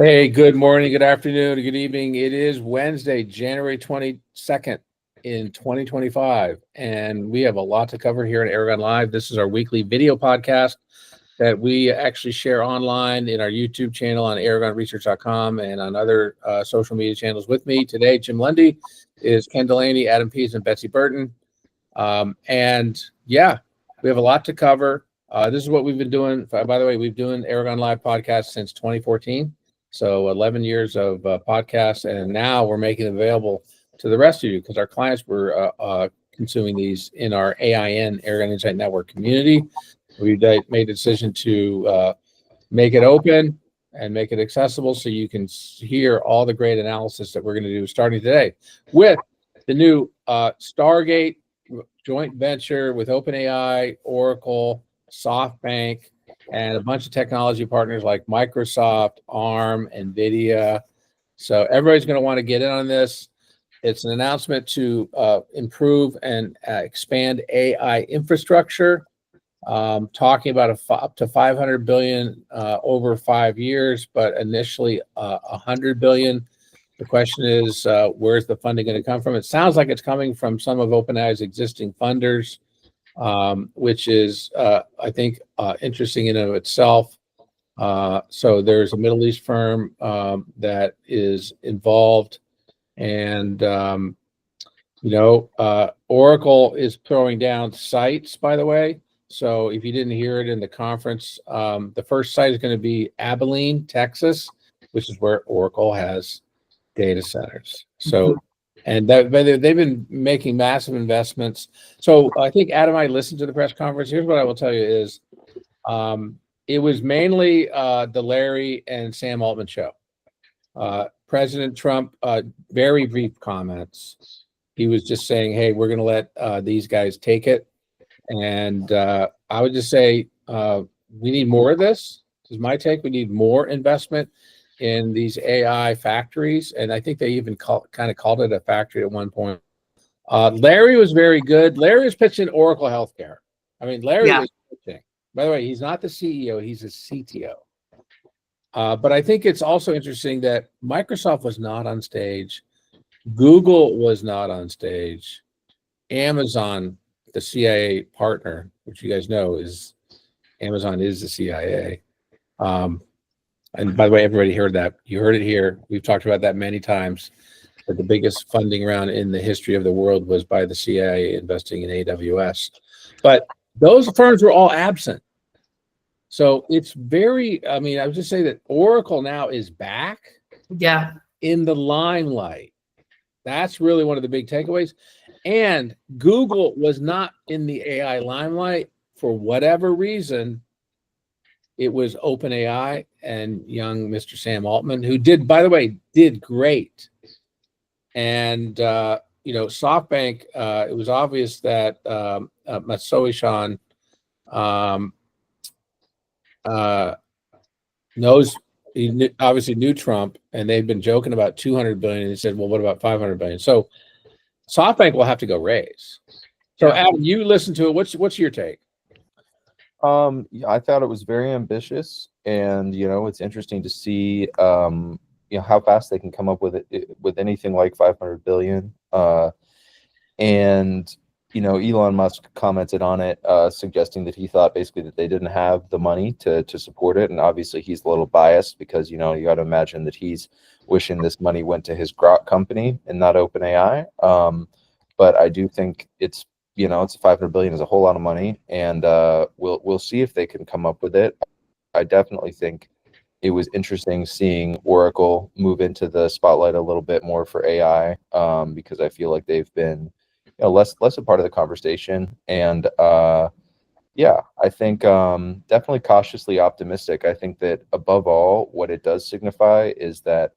Hey, good morning, good afternoon, good evening. It is Wednesday, January 22nd in 2025, and we have a lot to cover here at Aragon Live. This is our weekly video podcast that we actually share online in our YouTube channel on aragonresearch.com and on other social media channels. With me today, Jim Lundy, is Ken Delaney, Adam Pease, and Betsy Burton. And yeah, we have a lot to cover. This is what we've been doing. By the way, we've been doing Aragon Live podcast since 2014. So 11 years of podcasts, and now we're making it available to the rest of you because our clients were consuming these in our AIN, Aragon Insight Network community. We made a decision to make it open and make it accessible so you can hear all the great analysis that we're going to do starting today with the new Stargate joint venture with OpenAI, Oracle, SoftBank, and a bunch of technology partners like Microsoft, ARM, NVIDIA. So everybody's going to want to get in on this. It's an announcement to improve and expand AI infrastructure, talking about up to 500 billion over 5 years, but initially 100 billion. The question is, where's the funding going to come from? It sounds like it's coming from some of OpenAI's existing funders, which is, I think, interesting in and of itself. So there's a Middle East firm that is involved, and Oracle is throwing down sites, by the way. So if you didn't hear it in the conference, the first site is going to be Abilene, Texas, which is where Oracle has data centers. So, and they've been making massive investments. So I think Adam and I listened to the press conference. Here's what I will tell you is, it was mainly the Larry and Sam Altman show. President Trump, very brief comments. He was just saying, hey, we're going to let these guys take it. And I would just say we need more of this. This is my take. We need more investment in these AI factories. And I think they even kind of called it a factory at one point. Larry was very good. Larry was pitching Oracle Healthcare. I mean, Larry was pitching. By the way, he's not the CEO. He's a CTO. But I think it's also interesting that Microsoft was not on stage. Google was not on stage. Amazon, the CIA partner, which you guys know is Amazon is the CIA. And by the way, everybody heard that. You heard it here. We've talked about that many times. That the biggest funding round in the history of the world was by the CIA investing in AWS. But those firms were all absent. So it's very, I mean, I would just say that Oracle now is back in the limelight. That's really one of the big takeaways. And Google was not in the AI limelight for whatever reason. It was OpenAI and young Mr. Sam Altman, who by the way, did great. And, SoftBank, it was obvious that Matsui-san he obviously knew Trump, and they've been joking about 200 billion. And he said, well, what about 500 billion? So SoftBank will have to go raise. So Adam, you listen to it. What's your take? I thought it was very ambitious, and it's interesting to see how fast they can come up with it with anything like 500 billion. And Elon Musk commented on it, suggesting that he thought basically that they didn't have the money to support it, and obviously he's a little biased because you got to imagine that he's wishing this money went to his Grok company and not OpenAI. But I do think it's 500 billion is a whole lot of money, and we'll see if they can come up with it. I definitely think it was interesting seeing Oracle move into the spotlight a little bit more for AI, because I feel like they've been less a part of the conversation. And I think definitely cautiously optimistic. I think that above all, what it does signify is that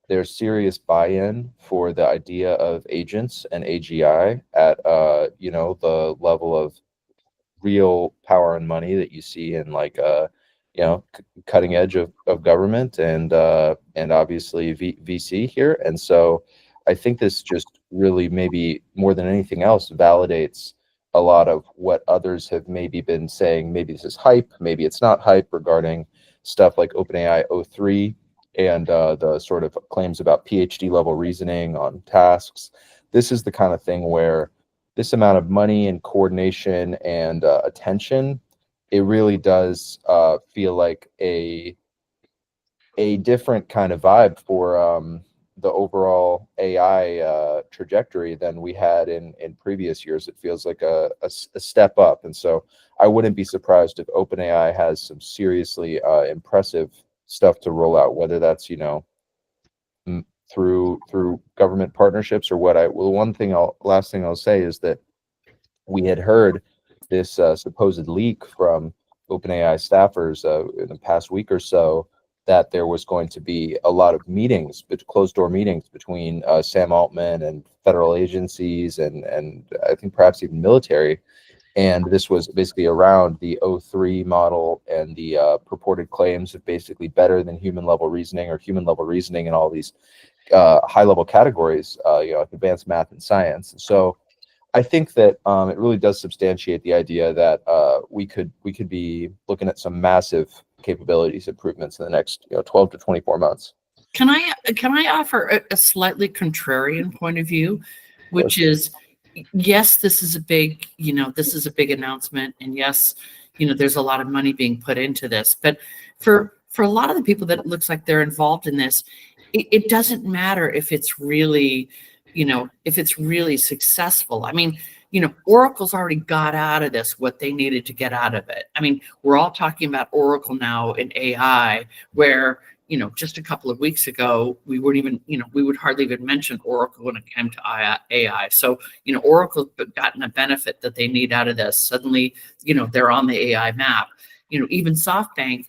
there's serious buy-in for the idea of agents and AGI at the level of real power and money that you see in cutting edge of government and obviously VC here. And so I think this just really, maybe more than anything else, validates a lot of what others have maybe been saying. Maybe this is hype, maybe it's not hype, regarding stuff like OpenAI O3 and the sort of claims about PhD level reasoning on tasks. This is the kind of thing where this amount of money and coordination and attention, it really does feel like a different kind of vibe for the overall AI trajectory than we had in previous years. It feels like a step up, and so I wouldn't be surprised if OpenAI has some seriously impressive stuff to roll out, whether that's through government partnerships or what. Last thing I'll say is that we had heard this supposed leak from OpenAI staffers in the past week or so, that there was going to be a lot of meetings, closed door meetings between Sam Altman and federal agencies and I think perhaps even military. And this was basically around the O3 model and the purported claims of basically better than human level reasoning or human level reasoning in all these high level categories, like advanced math and science. So I think that it really does substantiate the idea that we could be looking at some massive capabilities improvements in the next 12 to 24 months. Can I offer a slightly contrarian point of view, which is, yes, this is a big announcement, and yes, there's a lot of money being put into this, but for a lot of the people that it looks like they're involved in this, it doesn't matter if it's really successful. I mean, Oracle's already got out of this what they needed to get out of it. I mean, we're all talking about Oracle now in AI, where, just a couple of weeks ago, we would hardly even mention Oracle when it came to AI. So, Oracle's gotten a benefit that they need out of this. Suddenly, they're on the AI map. Even SoftBank,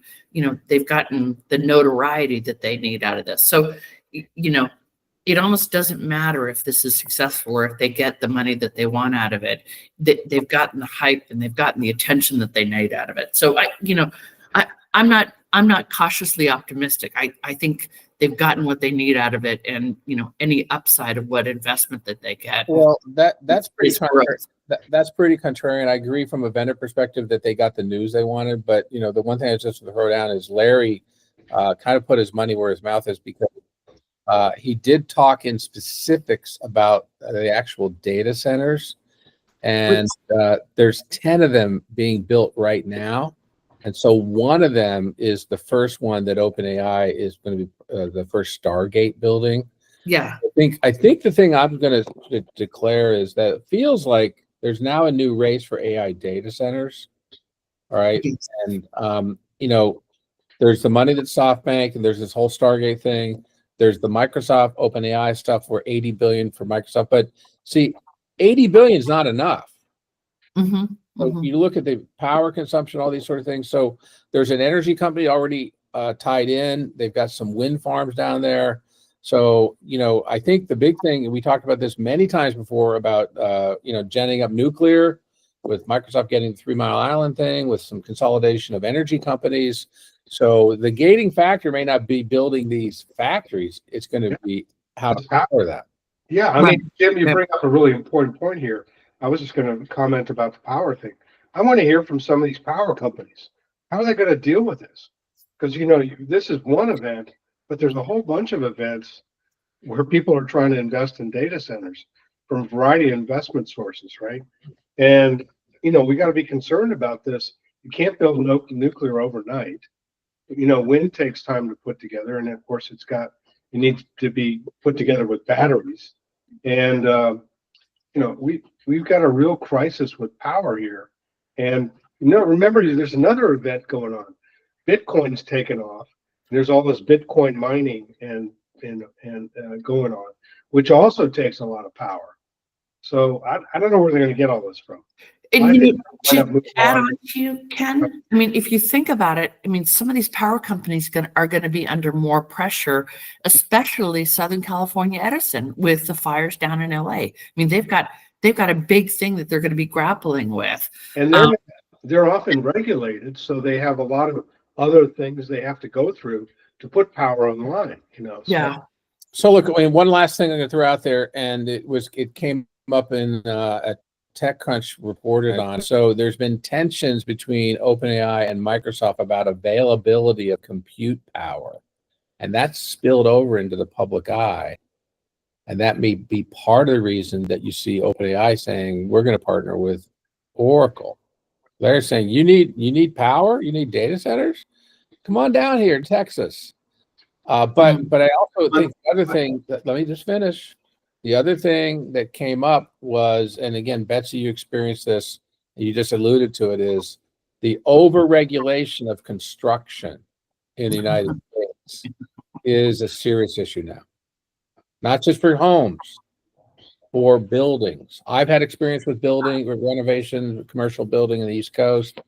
they've gotten the notoriety that they need out of this. So, it almost doesn't matter if this is successful or if they get the money that they want out of it. They've gotten the hype and they've gotten the attention that they need out of it. So I'm not cautiously optimistic. I think they've gotten what they need out of it, and any upside of what investment that they get. Well, that's pretty contrarian. That's pretty contrarian. I agree from a vendor perspective that they got the news they wanted, but the one thing I just want to throw down is Larry kind of put his money where his mouth is, because he did talk in specifics about the actual data centers, and there's 10 of them being built right now. And so one of them is the first one that OpenAI is going to be the first Stargate building. Yeah. I think the thing I'm going to declare is that it feels like there's now a new race for AI data centers. All right. And, there's the money that SoftBank, and there's this whole Stargate thing. There's the Microsoft OpenAI stuff for $80 billion for Microsoft. But see, $80 billion is not enough. Mm-hmm. So you look at the power consumption, all these sort of things. So there's an energy company already tied in. They've got some wind farms down there. So, I think the big thing, and we talked about this many times before about, genning up nuclear, with Microsoft getting the 3 Mile Island thing, with some consolidation of energy companies. So the gating factor may not be building these factories. It's going to be how to power that. Yeah, I mean, Jim, you bring up a really important point here. I was just going to comment about the power thing. I want to hear from some of these power companies. How are they going to deal with this? Because, this is one event, but there's a whole bunch of events where people are trying to invest in data centers from a variety of investment sources, right? And, we got to be concerned about this. You can't build nuclear overnight. Wind takes time to put together, and of course it needs to be put together with batteries. And we've got a real crisis with power here. And remember, there's another event going on. Bitcoin's taken off. There's all this Bitcoin mining and going on, which also takes a lot of power. So I don't know where they're going to get all this from. And to add on to you, Ken, I mean, if you think about it, I mean, some of these power companies are going to be under more pressure, especially Southern California Edison with the fires down in LA. I mean, they've got a big thing that they're going to be grappling with. And they're often regulated, so they have a lot of other things they have to go through to put power online, So. Yeah. So look, I mean, one last thing I'm going to throw out there, and it came up in a TechCrunch reported on. So there's been tensions between OpenAI and Microsoft about availability of compute power. and that's spilled over into the public eye. And that may be part of the reason that you see OpenAI saying we're going to partner with Oracle. They're saying you need power, you need data centers. Come on down here in Texas. But I also think the other thing that, let me just finish. The other thing that came up was, and again, Betsy, you experienced this, you just alluded to it, is the overregulation of construction in the United States is a serious issue now. Not just for homes, for buildings. I've had experience with building, with renovation, commercial building in the East Coast.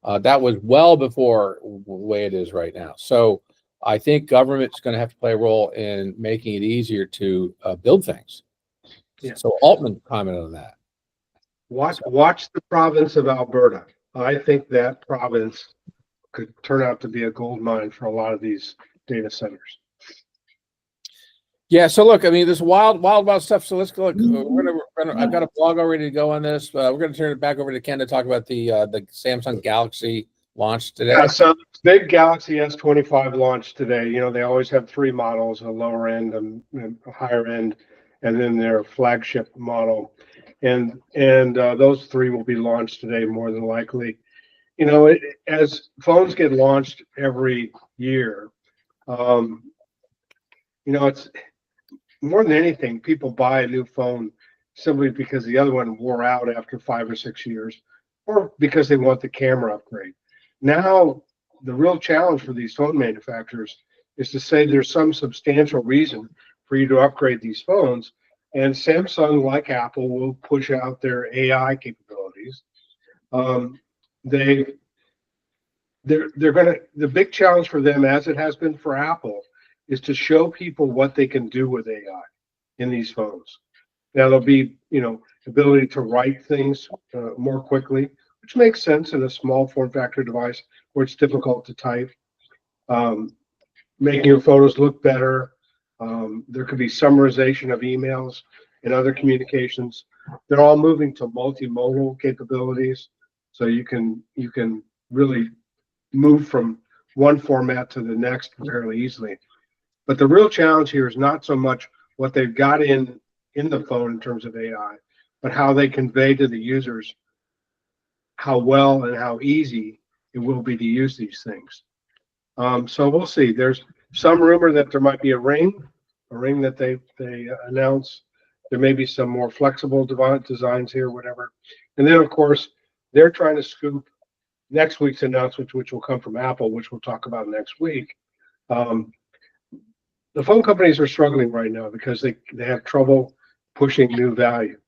That was well before the way it is right now. So I think government's going to have to play a role in making it easier to build things. Yeah. So Altman commented on that. Watch the province of Alberta. I think that province could turn out to be a gold mine for a lot of these data centers. Yeah. So look, I mean, there's wild stuff. So let's go. Look, I've got a blog already to go on this. We're going to turn it back over to Ken to talk about the Samsung Galaxy launch today. Yeah, so big Galaxy S25 launched today. You know, they always have three models: a lower end, a higher end, and then their flagship model. And those three will be launched today, more than likely. You know, as phones get launched every year, you know, it's more than anything, people buy a new phone simply because the other one wore out after 5 or 6 years, or because they want the camera upgrade. Now, the real challenge for these phone manufacturers is to say there's some substantial reason for you to upgrade these phones. And Samsung, like Apple, will push out their AI capabilities. They're gonna, the big challenge for them, as it has been for Apple, is to show people what they can do with AI in these phones. Now there'll be, you know, ability to write things more quickly, which makes sense in a small form factor device where it's difficult to type. Making your photos look better. There could be summarization of emails and other communications. They're all moving to multimodal capabilities, so you can really move from one format to the next fairly easily. But the real challenge here is not so much what they've got in the phone in terms of AI, but how they convey to the users how well and how easy it will be to use these things. So we'll see. There's some rumor that there might be a ring that they announce. There may be some more flexible designs here, whatever. And then, of course, they're trying to scoop next week's announcement, which will come from Apple, which we'll talk about next week. The phone companies are struggling right now because they have trouble pushing new value.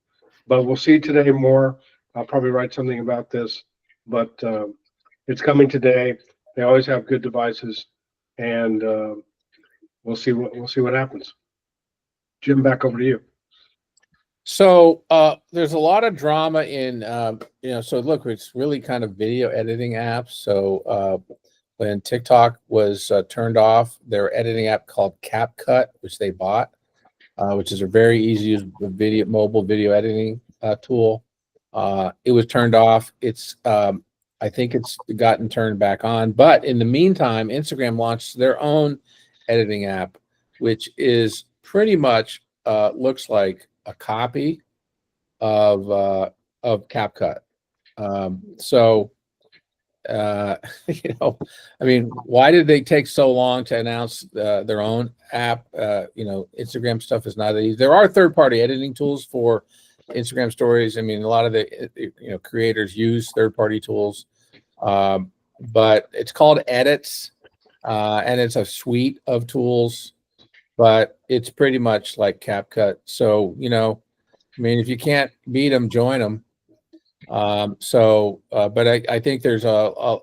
But we'll see today more. I'll probably write something about this, but it's coming today. They always have good devices, and we'll see what happens. Jim, back over to you. So there's a lot of drama in, so look, it's really kind of video editing apps. So when TikTok was turned off, their editing app called CapCut, which they bought, which is a very easy to use mobile video editing tool. It was turned off. It's I think it's gotten turned back on. But in the meantime, Instagram launched their own editing app, which is pretty much looks like a copy of CapCut. I mean, why did they take so long to announce their own app? Instagram stuff is not easy. There are third-party editing tools for Instagram stories. I mean, a lot of the creators use third-party tools, but it's called Edits, and it's a suite of tools, but it's pretty much like CapCut. So, I mean, if you can't beat them, join them. But I think there's a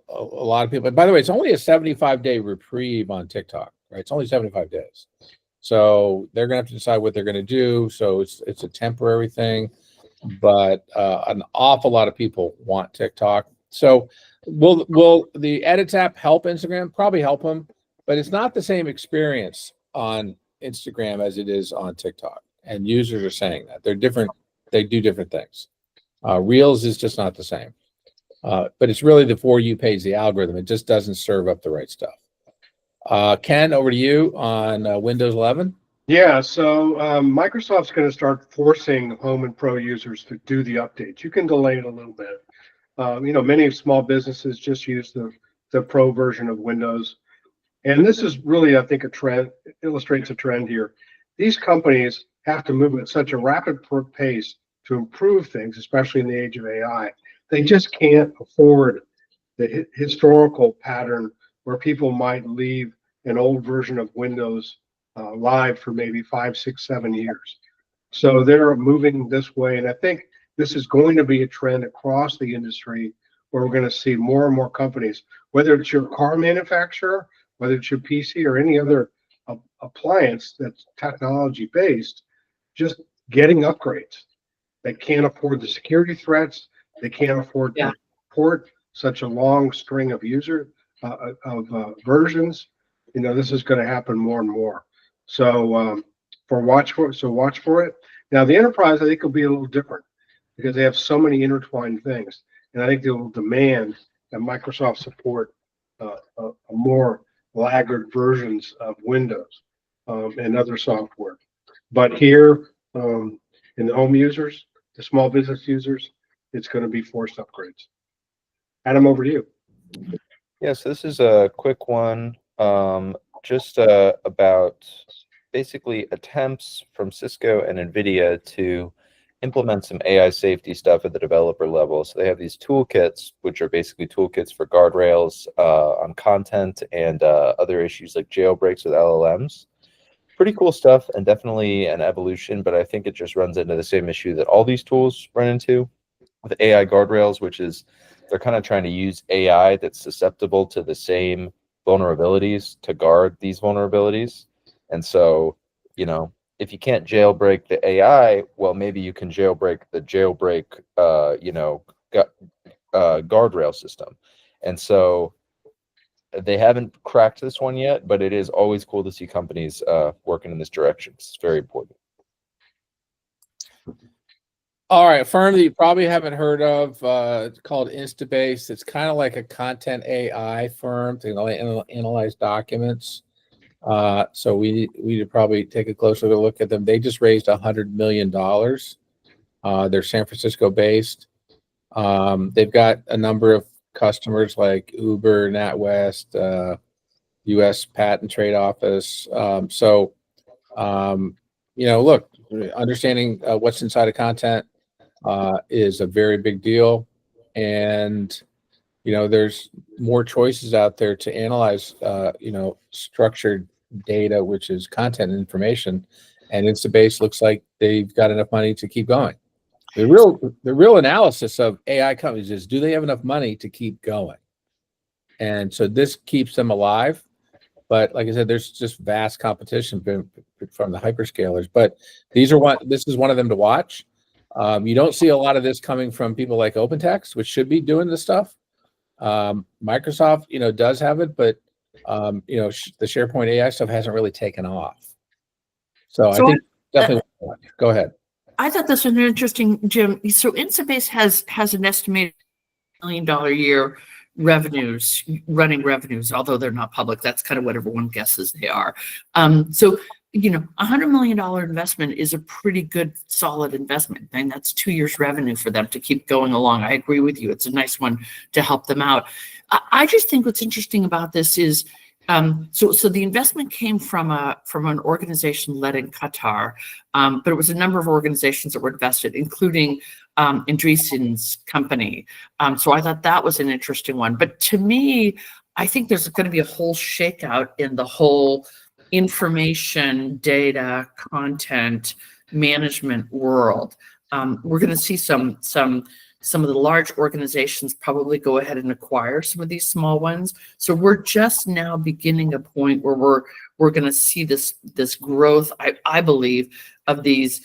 lot of people. By the way, it's only a 75-day reprieve on TikTok, right? It's only 75 days. So they're going to have to decide what they're going to do. So it's a temporary thing, but an awful lot of people want TikTok. So will the Edits app help Instagram? Probably help them, but it's not the same experience on Instagram as it is on TikTok. And users are saying that they're different. They do different things. Reels is just not the same, but it's really the For You page, the algorithm. It just doesn't serve up the right stuff. Ken, over to you on Windows 11. Yeah, so Microsoft's going to start forcing home and pro users to do the updates. You can delay it a little bit. Many small businesses just use the pro version of Windows. And this is really, I think, a trend, illustrates a trend here. These companies have to move at such a rapid pace to improve things, especially in the age of AI. They just can't afford the historical pattern where people might leave an old version of Windows live for maybe 5, 6, 7 years. So they're moving this way. And I think this is going to be a trend across the industry where we're going to see more and more companies, whether it's your car manufacturer, whether it's your PC or any other appliance that's technology based, just getting upgrades. They can't afford the security threats. They can't afford to port such a long string of versions. This is going to happen more and more. So watch for it. Now the enterprise, I think, will be a little different because they have so many intertwined things, and I think they will demand that Microsoft support a more laggard versions of Windows and other software. But here, in the home users, the small business users, it's going to be forced upgrades. Adam, over to you. Yes, this is a quick one, just about basically attempts from Cisco and NVIDIA to implement some AI safety stuff at the developer level. So they have these toolkits, which are basically toolkits for guardrails on content and other issues like jailbreaks with LLMs. Pretty cool stuff and definitely an evolution, but I think it just runs into the same issue that all these tools run into with AI guardrails, which is they're kind of trying to use AI that's susceptible to the same vulnerabilities to guard these vulnerabilities. And so, if you can't jailbreak the AI, well, maybe you can jailbreak the guardrail system. And so they haven't cracked this one yet, but it is always cool to see companies working in this direction. It's very important. All right, a firm that you probably haven't heard of, it's called Instabase. It's kind of like a content AI firm to analyze documents. So we need to probably take a closer look at them. They just raised $100 million. They're San Francisco based. They've got a number of customers like Uber, NatWest, U.S. Patent and Trade Office. Look, understanding what's inside of content is a very big deal, and there's more choices out there to analyze structured data, which is content and information, and Instabase looks like they've got enough money to keep going. The real analysis of AI companies is, do they have enough money to keep going? And so this keeps them alive. But like I said, there's just vast competition from the hyperscalers. But this is one of them to watch. You don't see a lot of this coming from people like OpenText, which should be doing this stuff. Microsoft, does have it, but the SharePoint AI stuff hasn't really taken off. So I think definitely go ahead. I thought this was an interesting, Jim. So Instabase has an estimated $1 million a year running revenues, although they're not public. That's kind of what everyone guesses they are. So $100 million investment is a pretty good, solid investment. And that's 2 years revenue for them to keep going along. I agree with you. It's a nice one to help them out. I just think what's interesting about this is, so the investment came from an organization led in Qatar, but it was a number of organizations that were invested, including Andreessen's company. So I thought that was an interesting one. But to me, I think there's going to be a whole shakeout in the whole information, data, content management world. We're going to see some of the large organizations probably go ahead and acquire some of these small ones. So we're just now beginning a point where we're going to see this growth, I believe, of these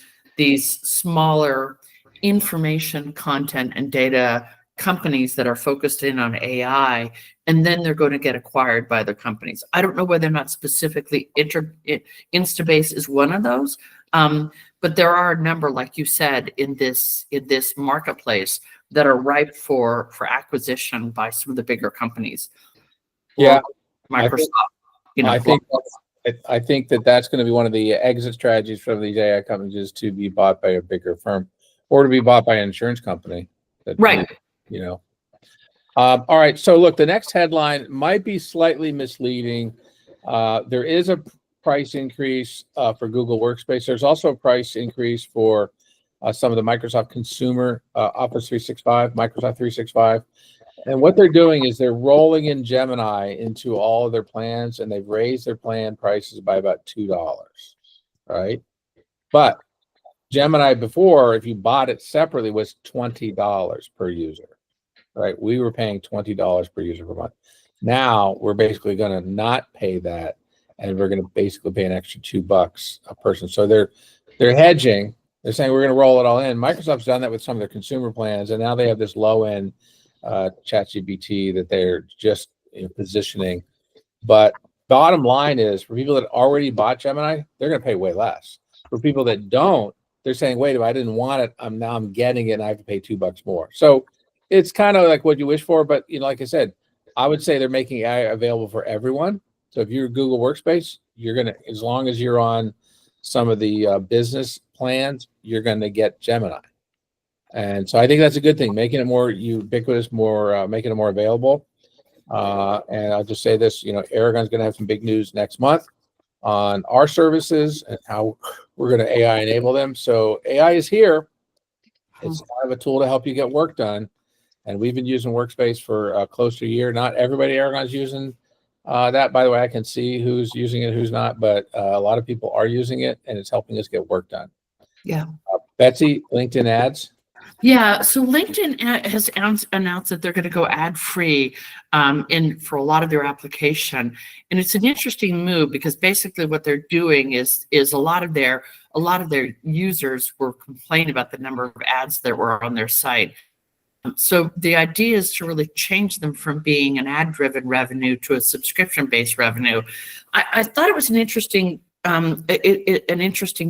smaller information, content, and data companies that are focused in on AI, and then they're going to get acquired by other companies. I don't know whether or not specifically Instabase is one of those, but there are a number, like you said, in this marketplace that are ripe for acquisition by some of the bigger companies. Yeah, Microsoft. I think that's going to be one of the exit strategies from these AI companies is to be bought by a bigger firm or to be bought by an insurance company. Right. You know. All right. So look, the next headline might be slightly misleading. There is a price increase for Google Workspace. There's also a price increase for some of the Microsoft Consumer Office 365, Microsoft 365. And what they're doing is they're rolling in Gemini into all of their plans, and they've raised their plan prices by about $2, right? But Gemini before, if you bought it separately, was $20 per user, right? We were paying $20 per user per month. Now we're basically going to not pay that, and we're going to basically pay an extra $2 a person. So they're hedging. They're saying we're going to roll it all in. Microsoft's done that with some of their consumer plans, and now they have this low end ChatGPT that they're just positioning. But bottom line is, for people that already bought Gemini, they're going to pay way less. For people that don't, they're saying, wait, if I didn't want it, I'm getting it and I have to pay $2 more. So it's kind of like what you wish for. But like I said, I would say they're making AI available for everyone. So if you're Google Workspace, you're going to, as long as you're on some of the business plans, you're going to get Gemini. And so I think that's a good thing, making it more ubiquitous, making it more available. And I'll just say this, Aragon's going to have some big news next month on our services and how we're going to AI enable them. So AI is here. It's kind of a tool to help you get work done. And we've been using Workspace for close to a year. Not everybody at Aragon's using that. By the way, I can see who's using it, who's not, but a lot of people are using it, and it's helping us get work done. Yeah. Betsy, LinkedIn ads. Yeah, so LinkedIn has announced that they're going to go ad-free for a lot of their application, and it's an interesting move because basically what they're doing is a lot of their users were complaining about the number of ads that were on their site. So the idea is to really change them from being an ad-driven revenue to a subscription-based revenue. I thought it was an interesting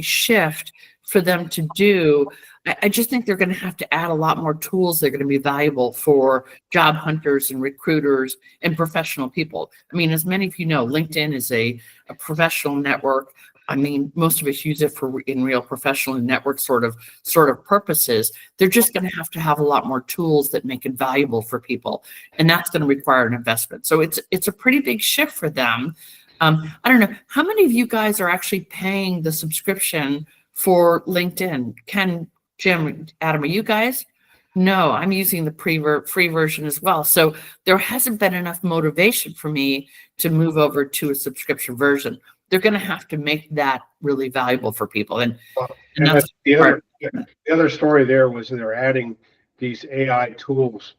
shift for them to do. I just think they're going to have to add a lot more tools that are going to be valuable for job hunters and recruiters and professional people. I mean, as many of you know, LinkedIn is a professional network. I mean, most of us use it in real professional network sort of purposes. They're just going to have a lot more tools that make it valuable for people, and that's going to require an investment. So it's a pretty big shift for them. I don't know how many of you guys are actually paying the subscription for LinkedIn. Ken, Jim, Adam, are you guys? No, I'm using the free version as well. So there hasn't been enough motivation for me to move over to a subscription version. They're going to have to make that really valuable for people. And that's the other story there was they're adding these AI tools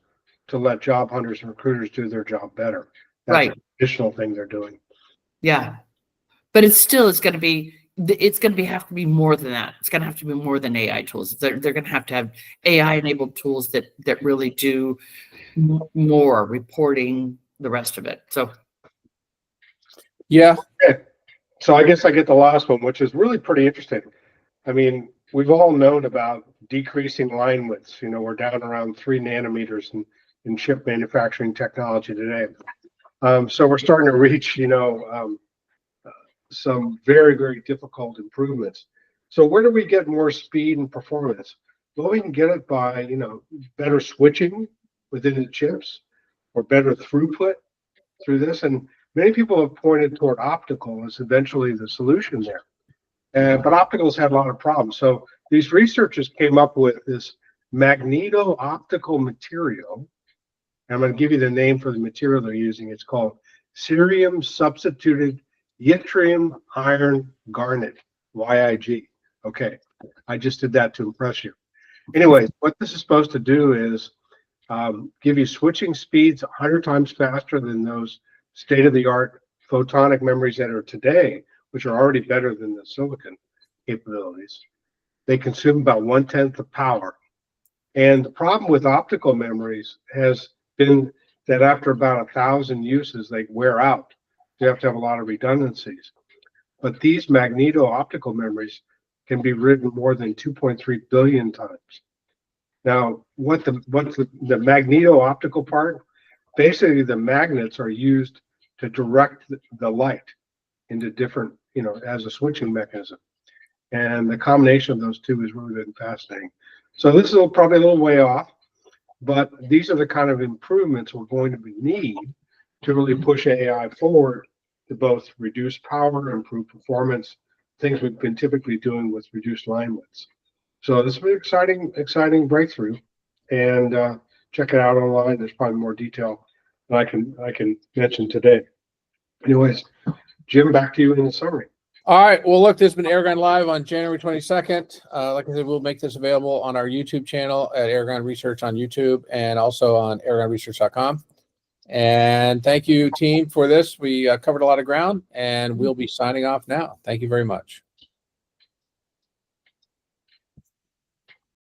to let job hunters and recruiters do their job better. That's right. An additional thing they're doing. Yeah, but it's going to have to be more than that. It's going to have to be more than AI tools. They're going to have AI enabled tools that really do more reporting, the rest of it. So yeah. Okay. So I guess I get the last one, which is really pretty interesting. I mean, we've all known about decreasing line widths. We're down around 3 nanometers in chip manufacturing technology today. So we're starting to reach, some very, very difficult improvements. So where do we get more speed and performance? Well, we can get it by, better switching within the chips or better throughput through this. And many people have pointed toward optical as eventually the solution there. But optical's had a lot of problems. So these researchers came up with this magneto-optical material. I'm going to give you the name for the material they're using. It's called cerium substituted yttrium iron garnet, YIG. Okay, I just did that to impress you. Anyway, what this is supposed to do is give you switching speeds 100 times faster than those state-of-the-art photonic memories that are today, which are already better than the silicon capabilities. They consume about 1/10 the power. And the problem with optical memories has been that after about 1,000 uses, they wear out. You have to have a lot of redundancies. But these magneto-optical memories can be written more than 2.3 billion times. Now, what's the magneto-optical part? Basically, the magnets are used to direct the light into different, as a switching mechanism. And the combination of those two has really been fascinating. So this is probably a little way off, but these are the kind of improvements we're going to need to really push AI forward to both reduce power, improve performance, things we've been typically doing with reduced line widths. So this is an exciting breakthrough, and check it out online. There's probably more detail than I can mention today. Anyways, Jim, back to you in the summary. All right. Well, look, this has been Aragon Live on January 22nd. Like I said, we'll make this available on our YouTube channel at Aragon Research on YouTube and also on aragonresearch.com. And thank you, team, for this. We covered a lot of ground, and we'll be signing off now. Thank you very much.